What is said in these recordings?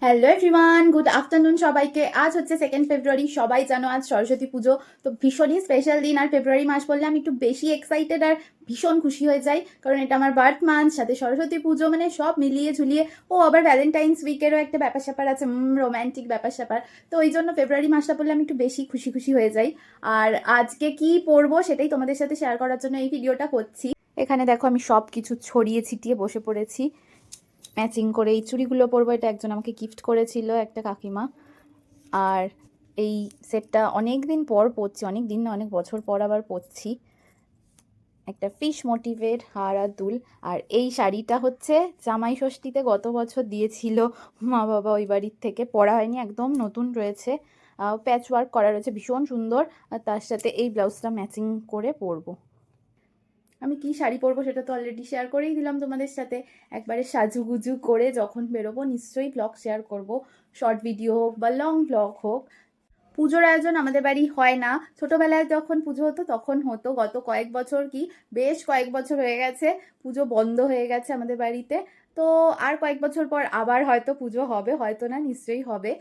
Hello everyone, good afternoon সবাইকে। আজ হচ্ছে 2 ফেব্রুয়ারি। সবাই জানো আজ সরস্বতী পুজো। তো ভীষণই স্পেশাল দিন। আর ফেব্রুয়ারি মাস বললে আমি একটু বেশি এক্সাইটেড আর ভীষণ খুশি হয়ে যাই, কারণ এটা আমার বার্থ মান্থ, সাথে সরস্বতী পুজো, মানে সব মিলিয়ে ঝুলিয়ে। ও আবার ভ্যালেন্টাইন্স উইকেরও একটা ব্যাপার স্যাপার আছে, রোম্যান্টিক ব্যাপার স্যাপার। তো ওই জন্য ফেব্রুয়ারি মাসটা পড়লে আমি একটু বেশি খুশি খুশি হয়ে যাই। আর আজকে কি পরবো সেটাই তোমাদের সাথে শেয়ার করার জন্য এই ভিডিওটা করছি। এখানে দেখো আমি সব কিছু ছড়িয়ে ছিটিয়ে বসে পড়েছি ম্যাচিং করে। এই চুড়িগুলো পরবো, এটা একজন আমাকে গিফট করেছিল, একটা কাকিমা। আর এই সেটটা অনেক দিন পর পরছি, অনেক দিন না, অনেক বছর পর আবার পরছি। একটা ফিশ মোটিভের হার আর দুল। আর এই শাড়িটা হচ্ছে জামাই ষষ্ঠীতে গত বছর দিয়েছিল মা বাবা ওই বাড়ির থেকে, পরা হয়নি, একদম নতুন রয়েছে, প্যাচ ওয়ার্ক করা রয়েছে, ভীষণ সুন্দর। আর তার সাথে এই ব্লাউজটা ম্যাচিং করে পরবো। আমি কি শাড়ি পরবো সেটা তো অলরেডি শেয়ার করেই দিলাম তোমাদের সাথে। একবারে সাজুগুজু করে যখন বেরোবো নিশ্চয়ই ব্লগ শেয়ার করব, শর্ট ভিডিও হোক বা লং ব্লগ হোক। পুজোর আয়োজন আমাদের বাড়ি হয় না। ছোটবেলায় যখন পুজো হতো তখন হতো, গত কয়েক বছর কি বেশ কয়েক বছর হয়ে গেছে পুজো বন্ধ হয়ে গেছে আমাদের বাড়িতে। তো আর কয়েক বছর পর আবার হয়তো পুজো হবে, হয়তো না, নিশ্চয়ই হবে।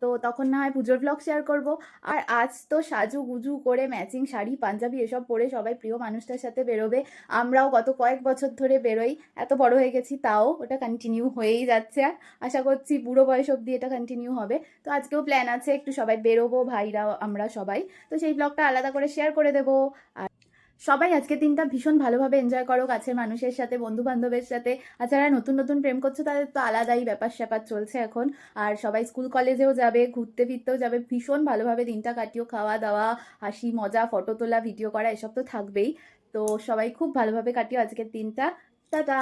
তো তখন না হয় পুজোর ব্লগ শেয়ার করব। আর আজ তো সাজু গুজু করে ম্যাচিং শাড়ি পাঞ্জাবি এসব পরে সবাই প্রিয় মানুষটার সাথে বেরোবে। আমরাও গত কয়েক বছর ধরে বেরোই, এত বড় হয়ে গেছি তাও ওটা কন্টিনিউ হয়েই যাচ্ছে। আশা করছি বুড়ো বয়স অবধি এটা কন্টিনিউ হবে। তো আজকেও প্ল্যান আছে একটু সবাই বেরোবো, ভাইরা আমরা সবাই। তো সেই ব্লগটা আলাদা করে শেয়ার করে দেবো। আর সবাই আজকের দিনটা ভীষণ ভালোভাবে এনজয় করো, কাছের মানুষের সাথে, বন্ধু বান্ধবের সাথে। আর যারা নতুন নতুন প্রেম করছো তাদের তো আলাদাই ব্যাপার স্যাপার চলছে এখন। আর সবাই স্কুল কলেজেও যাবে, ঘুরতে ফিরতেও যাবে, ভীষণ ভালোভাবে দিনটা কাটিও, খাওয়া দাওয়া, হাসি মজা, ফটো তোলা, ভিডিও করা, এসব তো থাকবেই। তো সবাই খুব ভালোভাবে কাটিও আজকের দিনটা। টাটা।